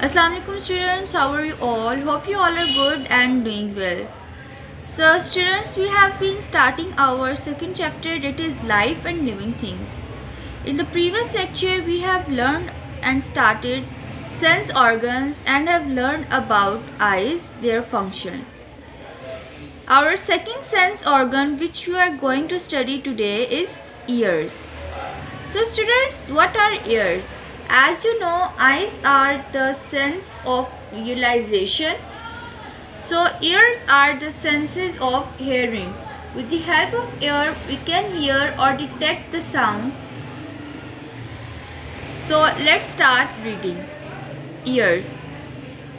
Assalamualaikum students, how are you all? Hope you all are good and doing well. So students, we have been starting our second chapter, that is life and living things. In the previous lecture we have learned and started sense organs and have learned about eyes, their function. Our second sense organ which we are going to study today is ears. So students, what are ears? As you know, eyes are the sense of visualization. So ears are the senses of hearing. With the help of ear, we can hear or detect the sound. So let's start reading. Ears.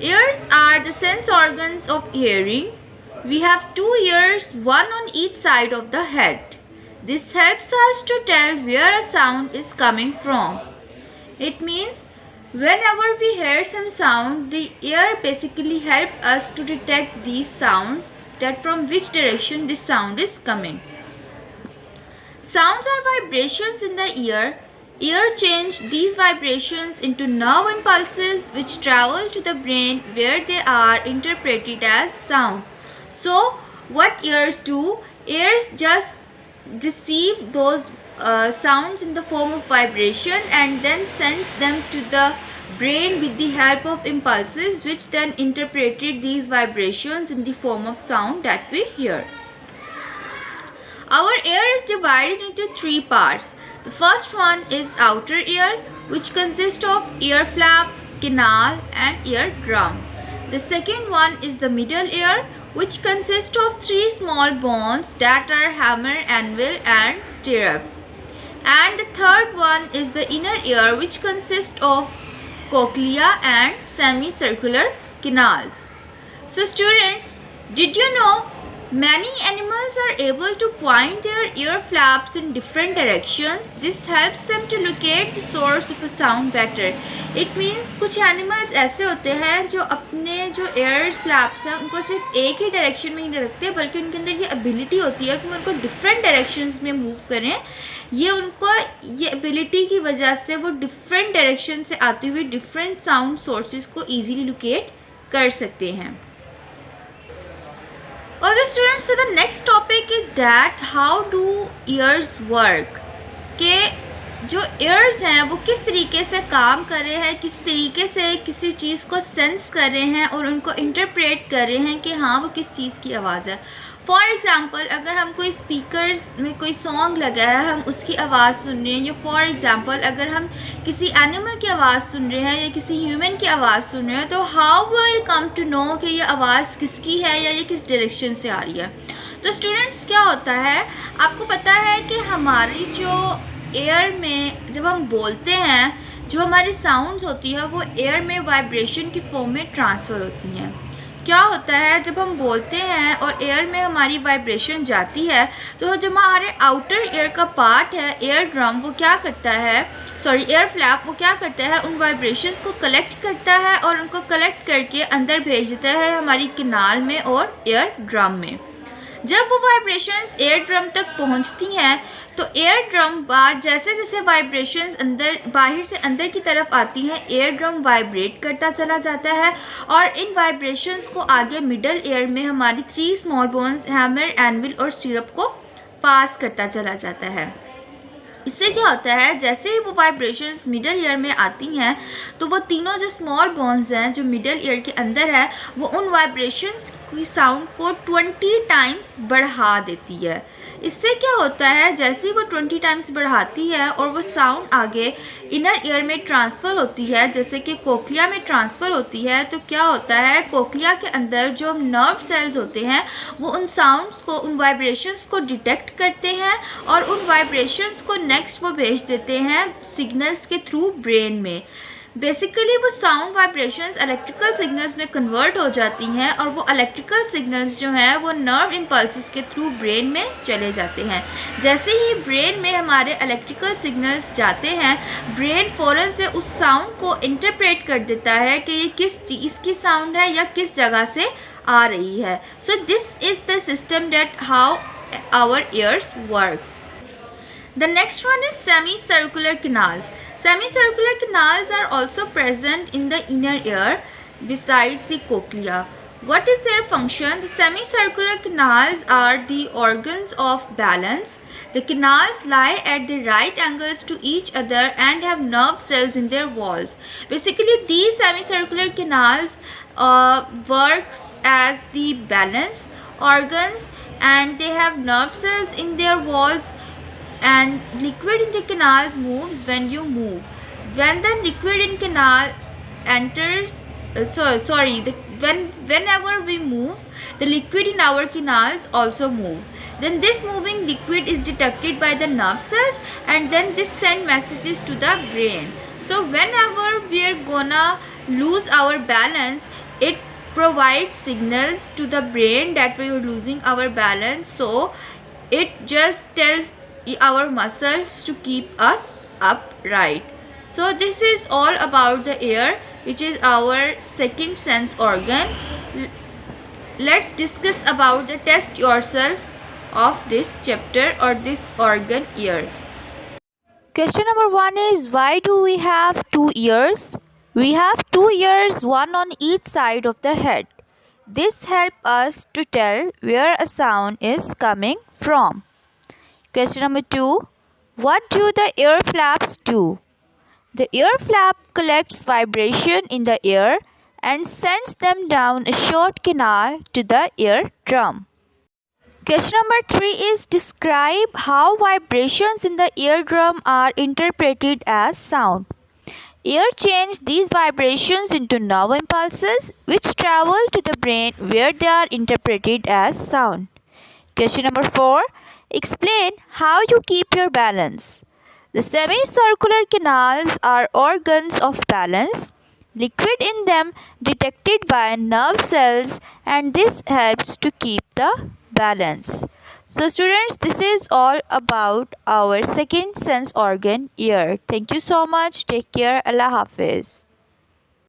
Ears are the sense organs of hearing. We have two ears, one on each side of the head. This helps us to tell where a sound is coming from. It means whenever we hear some sound, the ear basically helps us to detect these sounds, that from which direction this sound is coming. Sounds are vibrations in the ear. Ear change these vibrations into nerve impulses which travel to the brain where they are interpreted as sound. So what ears do? Ears just receive those sounds in the form of vibration and then sends them to the brain with the help of impulses which then interpreted these vibrations in the form of sound that we hear. Our ear is divided into three parts. The first one is outer ear, which consists of ear flap, canal and eardrum. The second one is the middle ear, which consists of three small bones that are hammer, anvil and stirrup. And the third one is the inner ear, which consists of cochlea and semicircular canals. So students, did you know many animals are able to point their ear flaps in different directions? This helps them to locate the source of a sound better. It means कुछ animals ऐसे होते हैं जो अपने जो ear flaps हैं उनको सिर्फ एक ही direction में ही नहीं रखते, बल्कि उनके अंदर ये ability होती है कि वो उनको different directions में move करें. ये ability की वजह से वो different direction से आती हुई different sound sources को easily locate कर सकते हैं. Okay students, so the next topic is that how do ears work? कि जो ears हैं वो किस तरीके से काम कर रहे हैं, किस तरीके से किसी चीज़ को सेंस कर रहे हैं और उनको इंटरप्रेट कर रहे हैं कि हाँ वो किस चीज़ की आवाज़ है. फॉर एग्ज़ाम्पल, अगर हम कोई स्पीकर्स में कोई सॉन्ग लगा है, हम उसकी आवाज़ सुन रहे हैं, या फॉर एग्ज़ाम्पल अगर हम किसी एनिमल की आवाज़ सुन रहे हैं या किसी ह्यूमन की आवाज़ सुन रहे हैं, तो how will come to know कि ये आवाज़ किसकी है या ये किस डायरेक्शन से आ रही है. तो स्टूडेंट्स, क्या होता है, आपको पता है कि हमारी जो एयर में जब हम बोलते हैं, जो हमारी साउंड्स होती है वो एयर में वाइब्रेशन की फॉर्म में ट्रांसफ़र होती हैं. क्या होता है, जब हम बोलते हैं और एयर में हमारी वाइब्रेशन जाती है तो जो हमारे आउटर एयर का पार्ट है, एयर ड्रम, वो क्या करता है, एयर फ्लैप, वो क्या करता है, उन वाइब्रेशंस को कलेक्ट करता है और उनको कलेक्ट करके अंदर भेज देता है हमारी कैनाल में और एयर ड्रम में. जब वो वाइब्रेशंस एयर ड्रम तक पहुंचती हैं तो एयर ड्रम बाहर जैसे जैसे वाइब्रेशंस बाहर से अंदर की तरफ आती हैं, एयर ड्रम वाइब्रेट करता चला जाता है और इन वाइब्रेशंस को आगे मिडल एयर में हमारी three small bones hammer, anvil और स्टिरअप को पास करता चला जाता है. इससे क्या होता है, जैसे ही वो वाइब्रेशंस मिडल ईयर में आती हैं तो वो तीनों जो स्मॉल बोन्स हैं जो मिडल ईयर के अंदर है, वो उन वाइब्रेशंस की साउंड को 20 टाइम्स बढ़ा देती है. इससे क्या होता है, जैसे ही वो 20 टाइम्स बढ़ाती है और वो साउंड आगे इनर ईयर में ट्रांसफ़र होती है, जैसे कि कोक्लिया में ट्रांसफ़र होती है, तो क्या होता है, कोक्लिया के अंदर जो नर्व सेल्स होते हैं वो उन साउंड्स को, उन वाइब्रेशंस को डिटेक्ट करते हैं और उन वाइब्रेशंस को नेक्स्ट वो भेज देते हैं सिग्नल्स के थ्रू ब्रेन में. बेसिकली वो साउंड वाइब्रेशंस इलेक्ट्रिकल सिग्नल्स में कन्वर्ट हो जाती हैं और वो इलेक्ट्रिकल सिग्नल्स जो हैं वो नर्व इम्पल्सेस के थ्रू ब्रेन में चले जाते हैं. जैसे ही ब्रेन में हमारे इलेक्ट्रिकल सिग्नल्स जाते हैं, ब्रेन फ़ौरन से उस साउंड को इंटरप्रेट कर देता है कि ये किस चीज़ की साउंड है या किस जगह से आ रही है. So this is the system that how our ears work. The next one is semicircular canals. Semicircular canals are also present in the inner ear besides the cochlea. What is their function? The semicircular canals are the organs of balance. The canals lie at the right angles to each other and have nerve cells in their walls. Basically, these semicircular canals works as the balance organs, and they have nerve cells in their walls, and liquid in the canals moves when you move. When the liquid in canal enters whenever we move, the liquid in our canals also move. Then this moving liquid is detected by the nerve cells, and then this send messages to the brain. So whenever we are gonna lose our balance, it provides signals to the brain that we are losing our balance. So it just tells our muscles to keep us upright. So this is all about the ear, which is our second sense organ. Let's discuss about the test yourself of this chapter or this organ, ear. Question number 1 is, why do we have two ears? We have two ears, one on each side of the head. This helps us to tell where a sound is coming from. Question number 2, what do the ear flaps do? The ear flap collects vibration in the ear and sends them down a short canal to the eardrum. Question number 3 is, describe how vibrations in the eardrum are interpreted as sound. Ear change these vibrations into nerve impulses which travel to the brain where they are interpreted as sound. Question number 4, explain how you keep your balance. The semicircular canals are organs of balance. Liquid in them detected by nerve cells, and this helps to keep the balance. So students, this is all about our second sense organ, ear. Thank you so much. Take care. Allah Hafiz.